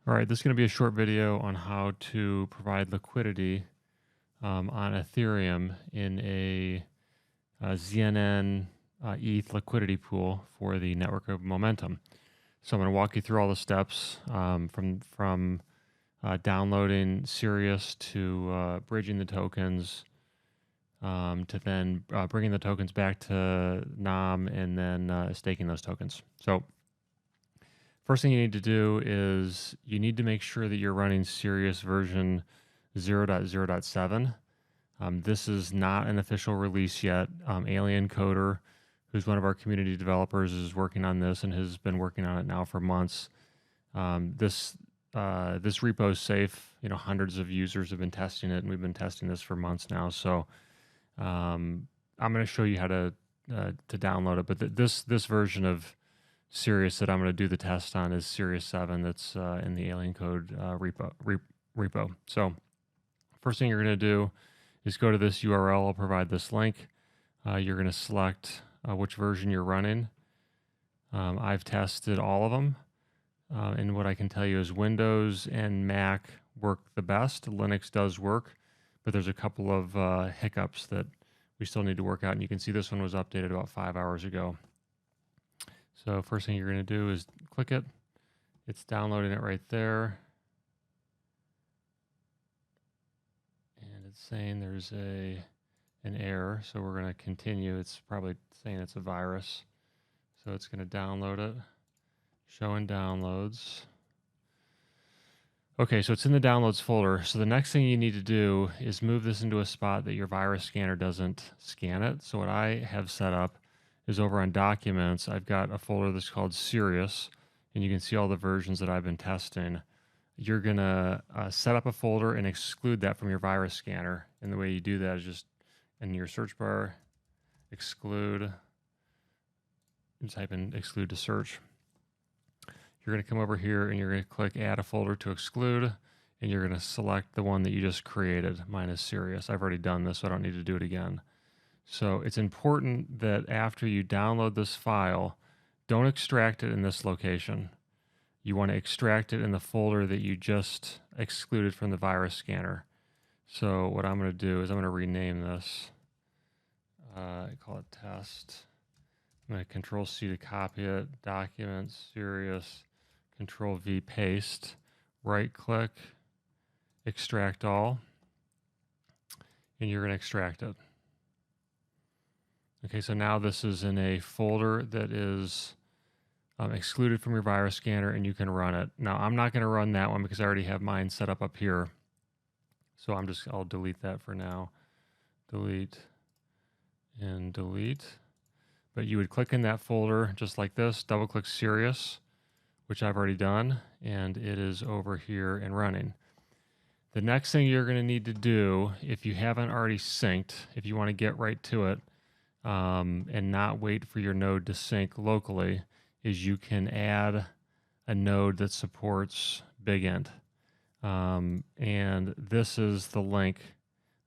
All right, this is going to be a short video on how to provide liquidity on Ethereum in a ZNN ETH liquidity pool for the network of momentum. So I'm going to walk you through all the steps from downloading Sirius to bridging the tokens to then bringing the tokens back to NOM and then staking those tokens. So first thing you need to do is you need to make sure that you're running Sirius version 0.0.7. This is not an official release yet. Alien Coder, who's one of our community developers, is working on this and has been working on it now for months. This repo is safe. You know, hundreds of users have been testing it, and we've been testing this for months now. So I'm going to show you how to download it. But this version of Sirius that I'm going to do the test on is Sirius 7. That's in the Alien Code repo. So first thing you're going to do is go to this URL. I'll provide this link. You're going to select which version you're running. I've tested all of them. And what I can tell you is Windows and Mac work the best. Linux does work, but there's a couple of hiccups that we still need to work out. And you can see this one was updated about 5 hours ago. So first thing you're going to do is click it. It's downloading it right there. And it's saying there's an error, so we're going to continue. It's probably saying it's a virus. So it's going to download it. Showing downloads. Okay, so it's in the downloads folder. So the next thing you need to do is move this into a spot that your virus scanner doesn't scan it. So what I have set up is over on Documents, I've got a folder that's called Sirius, and you can see all the versions that I've been testing. You're going to set up a folder and exclude that from your virus scanner. And the way you do that is just in your search bar, exclude, and type in exclude to search. You're going to come over here and you're going to click Add a folder to exclude, and you're going to select the one that you just created. Mine is Sirius. I've already done this, so I don't need to do it again. So it's important that after you download this file, don't extract it in this location. You want to extract it in the folder that you just excluded from the virus scanner. So what I'm going to do is I'm going to rename this. I call it test. I'm going to Control C to copy it. Documents, Sirius, Control V, paste. Right click, extract all. And you're going to extract it. Okay, so now this is in a folder that is excluded from your virus scanner, and you can run it. Now, I'm not going to run that one because I already have mine set up here. So I'll delete that for now. Delete and delete. But you would click in that folder just like this, double click Sirius, which I've already done, and it is over here and running. The next thing you're going to need to do, if you haven't already synced, if you want to get right to it, and not wait for your node to sync locally, is you can add a node that supports BigInt. And this is the link.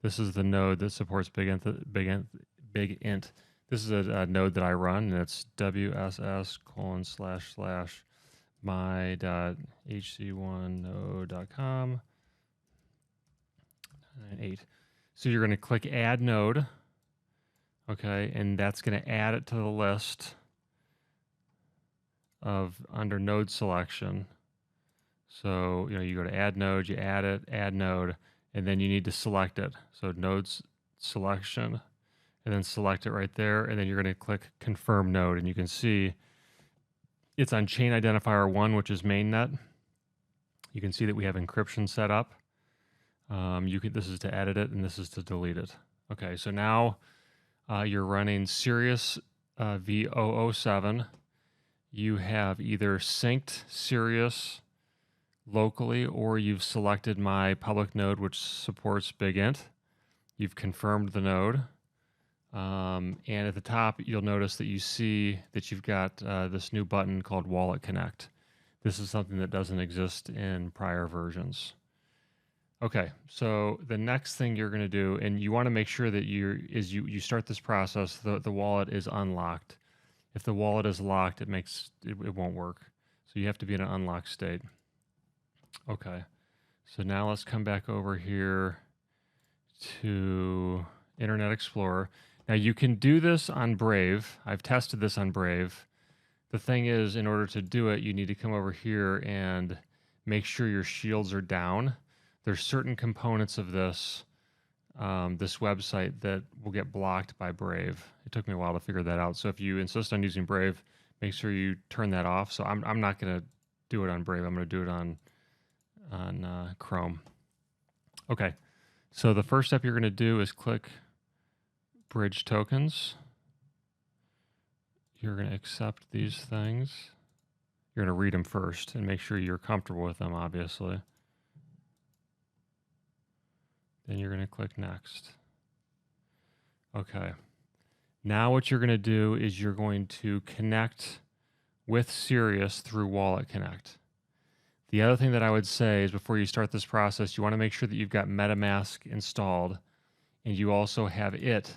This is the node that supports BigInt. This is a node that I run, and it's wss://my.hc1node.com. 98. So you're going to click Add Node. Okay, and that's going to add it to the list of under node selection. So, you go to add node, you add it, add node, and then you need to select it. So nodes selection, and then select it right there, and then you're going to click confirm node, and you can see it's on chain identifier 1, which is mainnet. You can see that we have encryption set up. This is to edit it, and this is to delete it. Okay, so now you're running Sirius v007. You have either synced Sirius locally, or you've selected my public node, which supports BigInt. You've confirmed the node. And at the top, you'll notice that you see that you've got this new button called Wallet Connect. This is something that doesn't exist in prior versions. Okay, so the next thing you're going to do, and you want to make sure that you start this process, the wallet is unlocked. If the wallet is locked, it won't work. So you have to be in an unlocked state. Okay. So now let's come back over here to Internet Explorer. Now you can do this on Brave. I've tested this on Brave. The thing is, in order to do it, you need to come over here and make sure your shields are down. There's certain components of this this website that will get blocked by Brave. It took me a while to figure that out. So if you insist on using Brave, make sure you turn that off. So I'm not going to do it on Brave. I'm going to do it on Chrome. Okay. So the first step you're going to do is click Bridge Tokens. You're going to accept these things. You're going to read them first and make sure you're comfortable with them, obviously. Then you're going to click Next. Okay. Now what you're going to do is you're going to connect with Sirius through Wallet Connect. The other thing that I would say is before you start this process, you want to make sure that you've got MetaMask installed and you also have it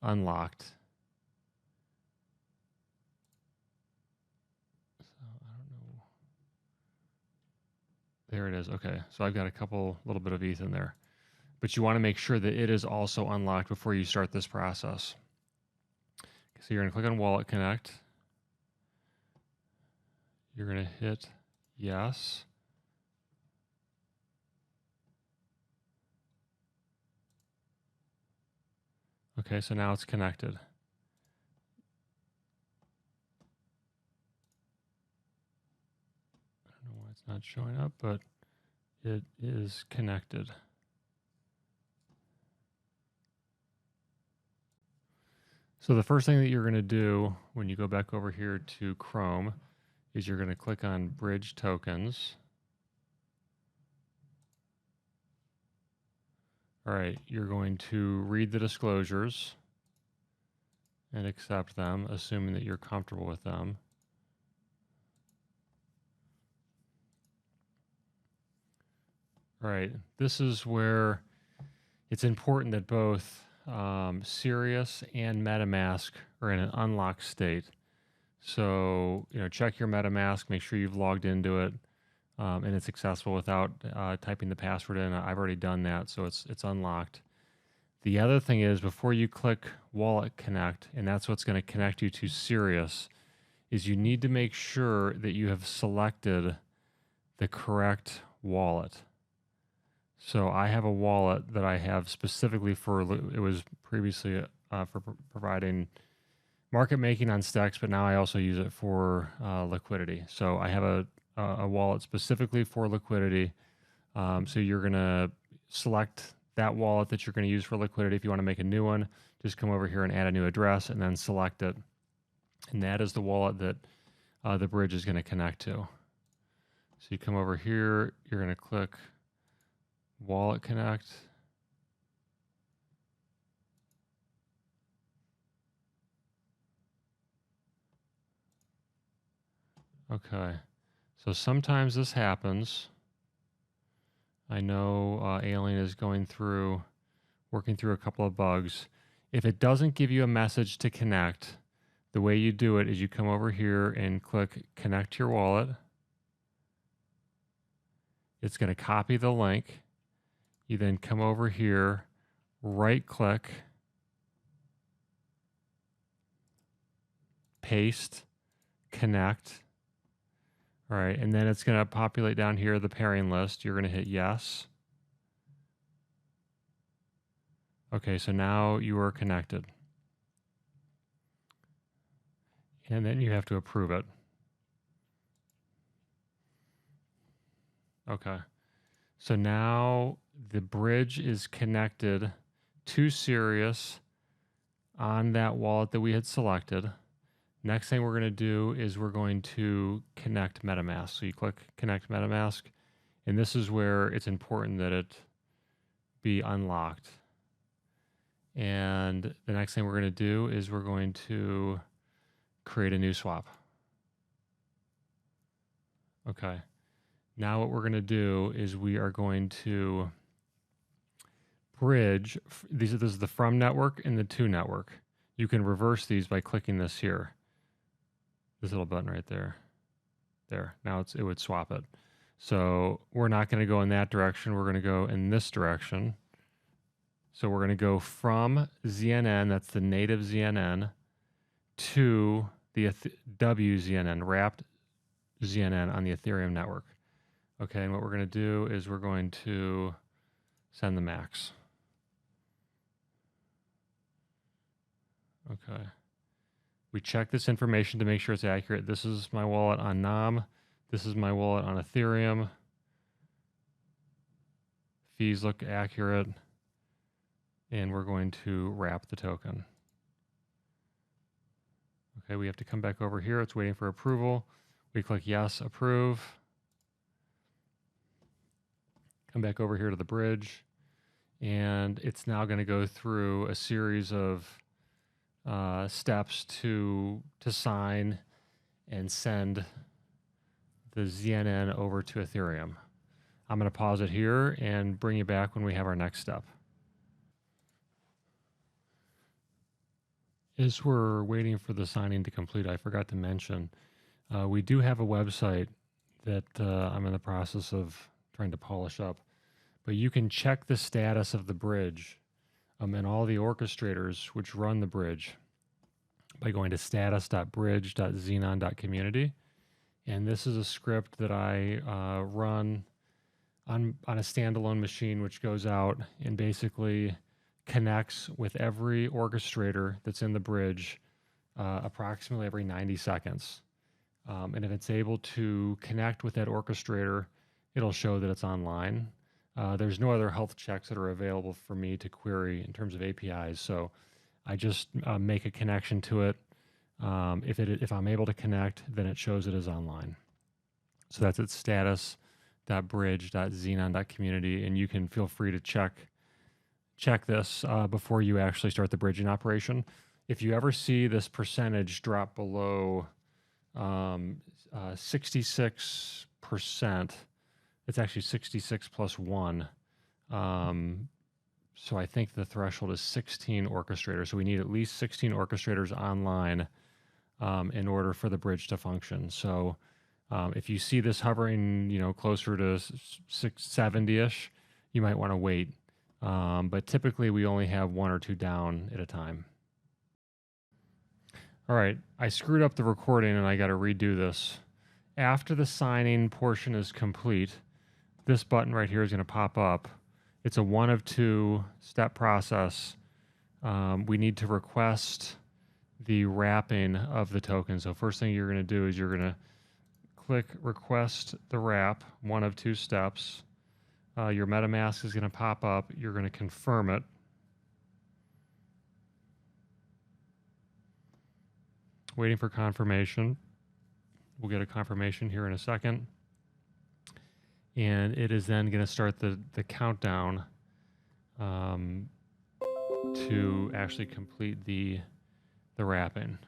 unlocked. So I don't know. There it is. Okay. So I've got a little bit of ETH in there. But you want to make sure that it is also unlocked before you start this process. So you're going to click on Wallet Connect. You're going to hit yes. Okay, so now it's connected. I don't know why it's not showing up, but it is connected. So the first thing that you're going to do when you go back over here to Chrome is you're going to click on Bridge Tokens. All right, you're going to read the disclosures and accept them, assuming that you're comfortable with them. All right, this is where it's important that both Sirius and MetaMask are in an unlocked state. So, check your MetaMask, make sure you've logged into it, and it's accessible without typing the password in. I've already done that, so it's unlocked. The other thing is before you click Wallet Connect, and that's what's going to connect you to Sirius, is you need to make sure that you have selected the correct wallet. So I have a wallet that I have specifically for, it was previously for providing market making on Stacks, but now I also use it for liquidity. So I have a wallet specifically for liquidity. So you're going to select that wallet that you're going to use for liquidity. If you want to make a new one, just come over here and add a new address and then select it. And that is the wallet that the bridge is going to connect to. So you come over here, you're going to click Wallet Connect. Okay, so sometimes this happens. I know Alien is working through a couple of bugs. If it doesn't give you a message to connect, the way you do it is you come over here and click Connect to your wallet. It's going to copy the link. You then come over here, right click, paste, connect. All right, and then it's going to populate down here the pairing list. You're going to hit yes. Okay, so now you are connected. And then you have to approve it. Okay, so now the bridge is connected to Sirius on that wallet that we had selected. Next thing we're going to do is we're going to connect MetaMask. So you click Connect MetaMask, and this is where it's important that it be unlocked. And the next thing we're going to do is we're going to create a new swap. Okay. Now what we're going to do is we are going to bridge. This is the from network and the to network. You can reverse these by clicking this here. This little button right there. There. Now it would swap it. So we're not going to go in that direction. We're going to go in this direction. So we're going to go from ZNN, that's the native ZNN, to the wZNN, wrapped ZNN on the Ethereum network. Okay, and what we're going to do is we're going to send the max. Okay. We check this information to make sure it's accurate. This is my wallet on NAM. This is my wallet on Ethereum. Fees look accurate. And we're going to wrap the token. Okay, we have to come back over here. It's waiting for approval. We click yes, approve. Come back over here to the bridge. And it's now going to go through a series of steps to sign and send the ZNN over to Ethereum. I'm going to pause it here and bring you back when we have our next step. As we're waiting for the signing to complete, I forgot to mention, we do have a website that I'm in the process of trying to polish up, but you can check the status of the bridge and all the orchestrators which run the bridge by going to status.bridge.wZNN.community. And this is a script that I run on a standalone machine, which goes out and basically connects with every orchestrator that's in the bridge approximately every 90 seconds. And if it's able to connect with that orchestrator, it'll show that it's online. There's no other health checks that are available for me to query in terms of APIs. So I just make a connection to it. If I'm able to connect, then it shows it is online. So that's at status.bridge.wZNN.community, and you can feel free to check this before you actually start the bridging operation. If you ever see this percentage drop below 66%, it's actually 66 plus 1. So I think the threshold is 16 orchestrators. So we need at least 16 orchestrators online in order for the bridge to function. So if you see this hovering, closer to 670-ish, you might want to wait. But typically we only have 1 or 2 down at a time. All right, I screwed up the recording and I got to redo this. After the signing portion is complete, this button right here is going to pop up. It's a 1 of 2 step process. We need to request the wrapping of the token. So first thing you're going to do is you're going to click request the wrap, 1 of 2 steps. Your MetaMask is going to pop up. You're going to confirm it. Waiting for confirmation. We'll get a confirmation here in a second. And it is then going to start the countdown to actually complete the wrapping.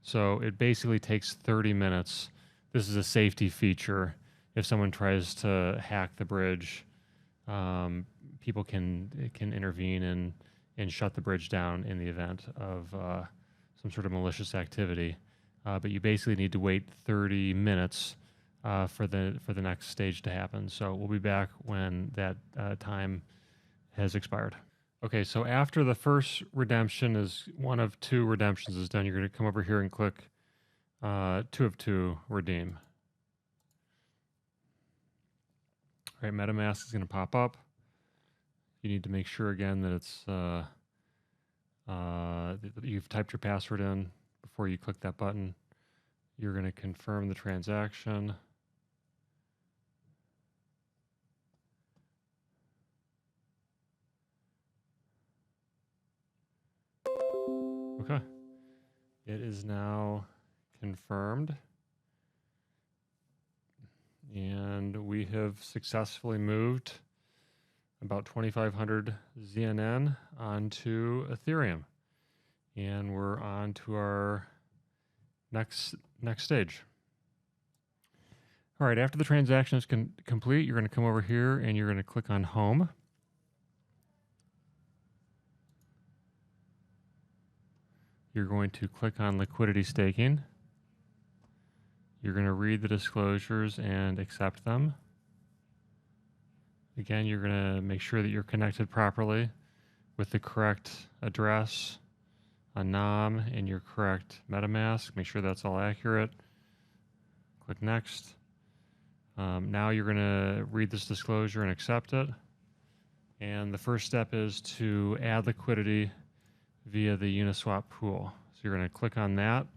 So it basically takes 30 minutes. This is a safety feature. If someone tries to hack the bridge, people can intervene and shut the bridge down in the event of some sort of malicious activity. But you basically need to wait 30 minutes for the next stage to happen. So we'll be back when that time has expired. Okay, so after the first redemption is 1 of 2 redemptions is done, you're going to come over here and click 2 of 2 redeem. All right, MetaMask is going to pop up. You need to make sure again that it's you've typed your password in before you click that button. You're going to confirm the transaction. Okay. It is now confirmed. And we have successfully moved about 2,500 ZNN onto Ethereum. And we're on to our next stage. All right, after the transaction is complete, you're going to come over here and you're going to click on Home. You're going to click on Liquidity Staking. You're going to read the disclosures and accept them. Again, you're going to make sure that you're connected properly with the correct address, a NOM, and your correct MetaMask. Make sure that's all accurate. Click Next. Now you're going to read this disclosure and accept it. And the first step is to add liquidity via the Uniswap pool. So you're going to click on that.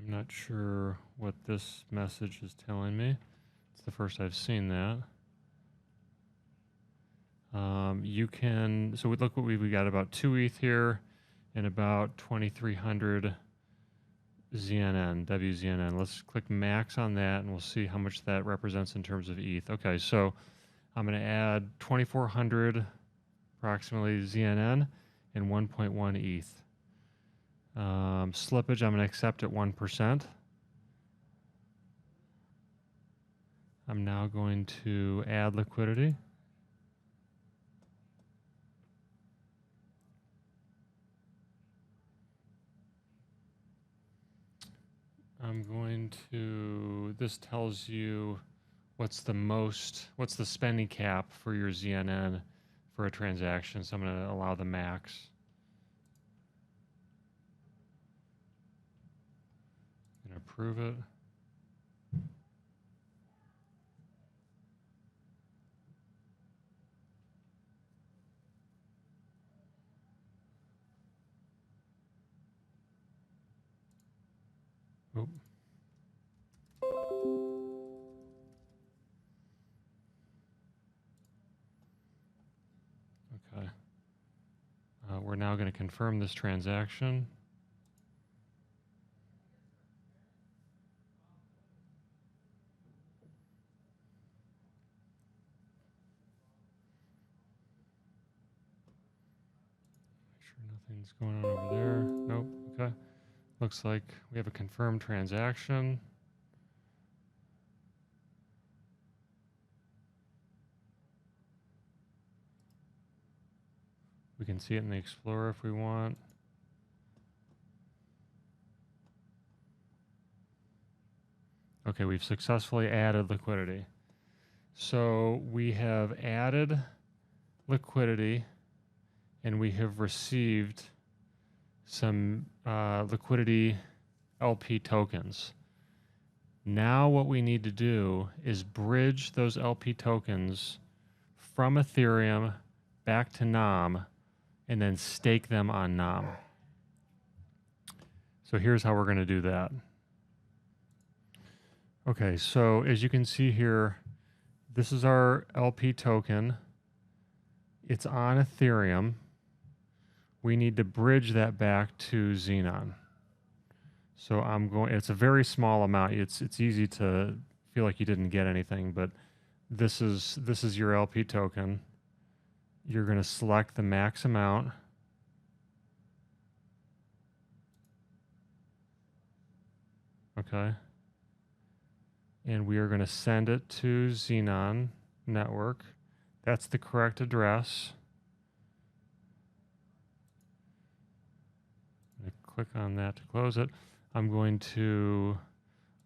I'm not sure what this message is telling me. It's the first I've seen that. You can, so look what we got, about 2 ETH here and about 2,300 ZNN, wZNN. Let's click max on that and we'll see how much that represents in terms of ETH. Okay, so I'm going to add 2,400 approximately ZNN and 1.1 ETH. Slippage, I'm going to accept at 1%. I'm now going to add liquidity. I'm going to, this tells you what's the spending cap for your ZNN for a transaction. So I'm going to allow the max. I'm going to approve it. Oop. Okay. We're now going to confirm this transaction. Make sure nothing's going on over there. Nope. Okay. Looks like we have a confirmed transaction. We can see it in the Explorer if we want. Okay, we've successfully added liquidity. So we have added liquidity and we have received some liquidity LP tokens. Now what we need to do is bridge those LP tokens from Ethereum back to NOM and then stake them on NOM. So here's how we're going to do that. Okay, so as you can see here, this is our LP token. It's on Ethereum. We need to bridge that back to Xenon. So it's a very small amount. It's easy to feel like you didn't get anything, but this is your LP token. You're going to select the max amount. Okay. And we are going to send it to Xenon network. That's the correct address. I'm going to click on that to close it. I'm going to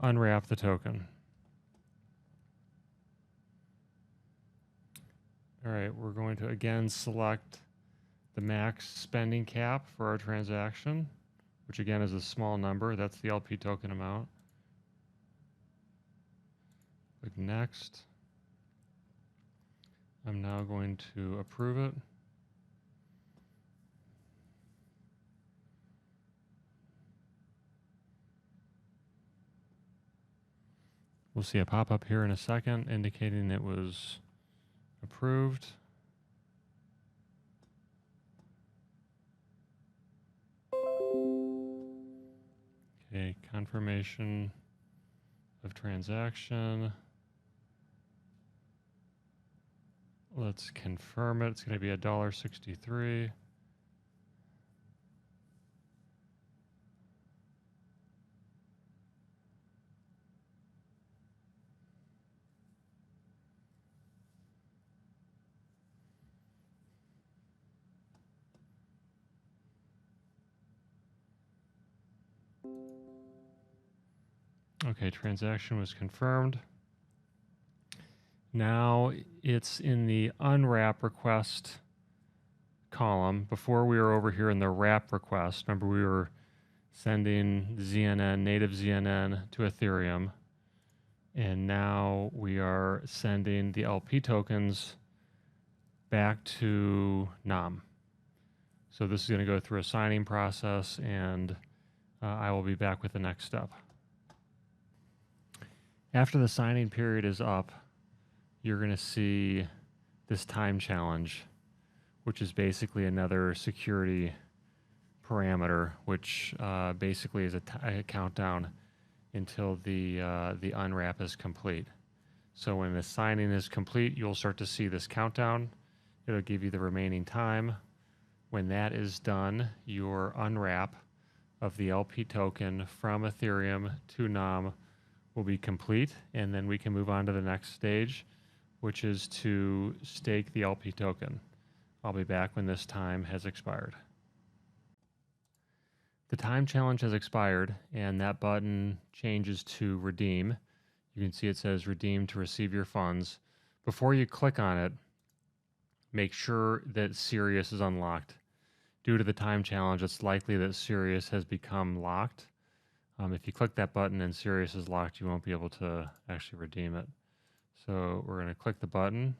unwrap the token. All right, we're going to again select the max spending cap for our transaction, which again is a small number. That's the LP token amount. Click Next. I'm now going to approve it. We'll see a pop-up here in a second indicating it was approved. Okay, confirmation of transaction. Let's confirm it. It's going to be $1.63. Okay, transaction was confirmed. Now it's in the unwrap request column. Before we were over here in the wrap request. Remember, we were sending ZNN, native ZNN to Ethereum. And now we are sending the LP tokens back to NAM. So this is going to go through a signing process, and I will be back with the next step. After the signing period is up, you're going to see this time challenge, which is basically another security parameter, which basically is a countdown until the unwrap is complete. So when the signing is complete, you'll start to see this countdown. It'll give you the remaining time. When that is done, your unwrap of the LP token from Ethereum to NAM will be complete, and then we can move on to the next stage, which is to stake the LP token. I'll be back when this time has expired. The time challenge has expired, and that button changes to redeem. You can see it says redeem to receive your funds. Before you click on it, make sure that Sirius is unlocked. Due to the time challenge, it's likely that Sirius has become locked. If you click that button and Sirius is locked, you won't be able to actually redeem it. So we're going to click the button.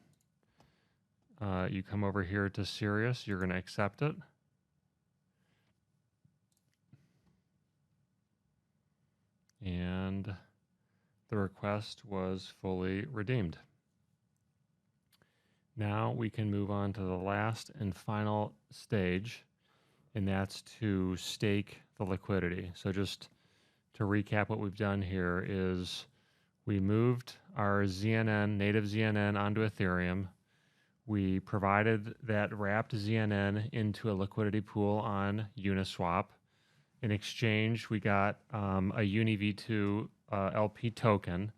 You come over here to Sirius. You're going to accept it. And the request was fully redeemed. Now we can move on to the last and final stage, and that's to stake the liquidity. So just to recap, what we've done here is we moved our ZNN, native ZNN, onto Ethereum. We provided that wrapped ZNN into a liquidity pool on Uniswap. In exchange, we got a UniV2 LP token.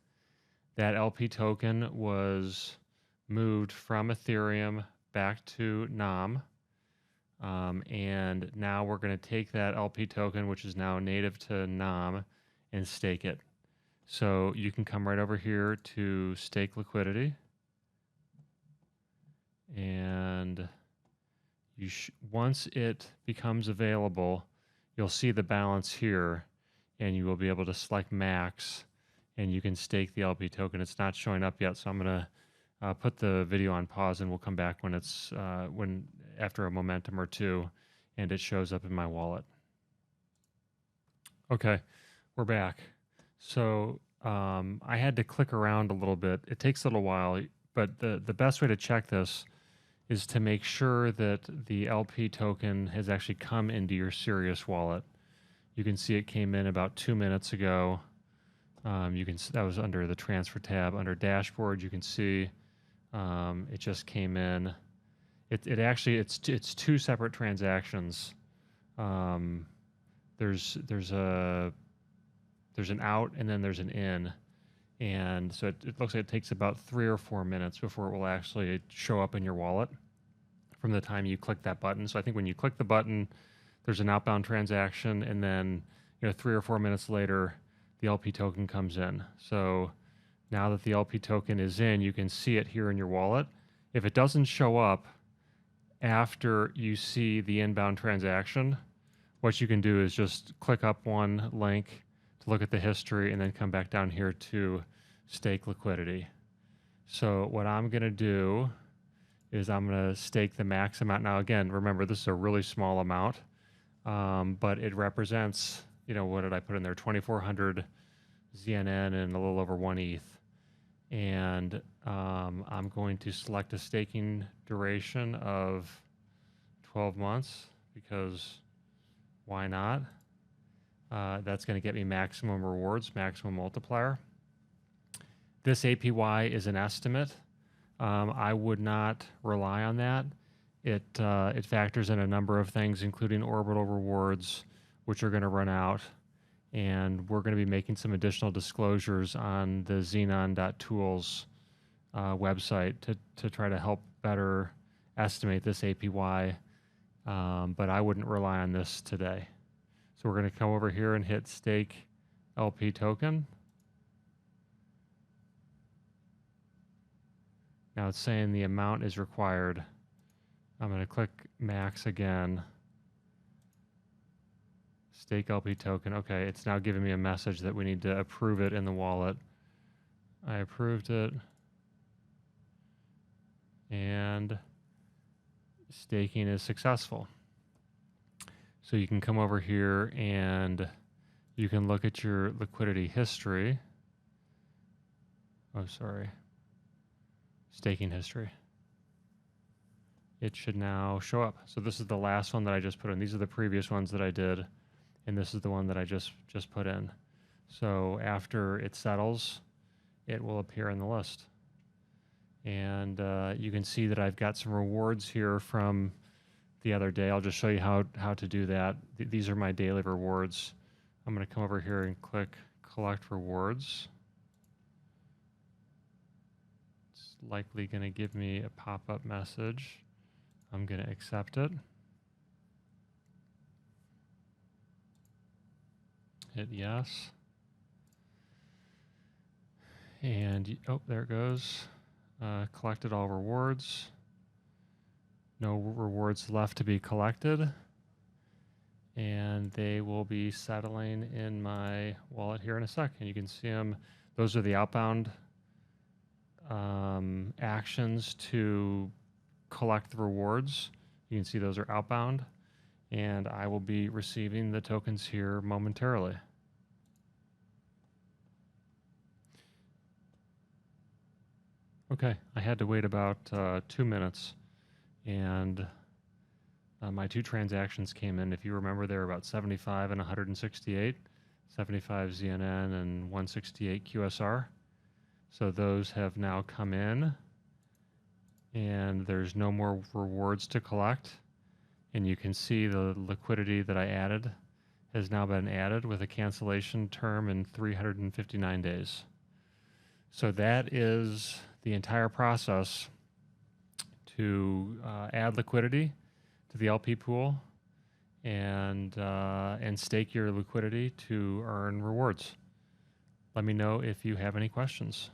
That LP token was moved from Ethereum back to NAM. And now we're going to take that LP token, which is now native to NAM, and stake it. So you can come right over here to stake liquidity. And once it becomes available, you'll see the balance here, and you will be able to select max, and you can stake the LP token. It's not showing up yet, so I'm going to put the video on pause, and we'll come back when it's after a momentum or two, and it shows up in my wallet. Okay, we're back. So I had to click around a little bit. It takes a little while, but the best way to check this is to make sure that the LP token has actually come into your Sirius wallet. You can see it came in about 2 minutes ago. That was under the transfer tab. Under dashboard, you can see it just came in. It's two separate transactions. There's an out and then there's an in, and so it looks like it takes about 3 or 4 minutes before it will actually show up in your wallet from the time you click that button. So I think when you click the button, there's an outbound transaction, and then 3 or 4 minutes later, the LP token comes in. So now that the LP token is in, you can see it here in your wallet. If it doesn't show up after you see the inbound transaction, what you can do is just click up one link to look at the history, and then come back down here to stake liquidity. So what I'm going to do is I'm going to stake the max amount. Now, again, remember, this is a really small amount, but it represents, what did I put in there? 2,400 ZNN and a little over 1 ETH. And I'm going to select a staking duration of 12 months because why not? That's going to get me maximum rewards, maximum multiplier. This APY is an estimate. I would not rely on that. It factors in a number of things, including orbital rewards, which are going to run out. And we're going to be making some additional disclosures on the wZNN.tools website to try to help better estimate this APY. But I wouldn't rely on this today. So So we're going to come over here and hit stake LP token. Now it's saying the amount is required. I'm going to click max again. Stake LP token. Okay, it's now giving me a message that we need to approve it in the wallet. I approved it. And staking is successful. So you can come over here and you can look at your liquidity history. Oh, sorry. Staking history. It should now show up. So this is the last one that I just put in. These are the previous ones that I did, and this is the one that I just put in. So after it settles, it will appear in the list. And you can see that I've got some rewards here from the other day. I'll just show you how to do that. These are my daily rewards. I'm going to come over here and click collect rewards. It's likely going to give me a pop-up message. I'm going to accept it. Hit yes. And, oh, there it goes. Collected all rewards. No rewards left to be collected. And they will be settling in my wallet here in a sec. And you can see them. Those are the outbound actions to collect the rewards. You can see those are outbound. And I will be receiving the tokens here momentarily. Okay, I had to wait about 2 minutes, and my two transactions came in. If you remember, they were about 75 and 168, 75 ZNN and 168 QSR. So those have now come in, and there's no more rewards to collect. And you can see the liquidity that I added has now been added with a cancellation term in 359 days. So that is the entire process to add liquidity to the LP pool and stake your liquidity to earn rewards. Let me know if you have any questions.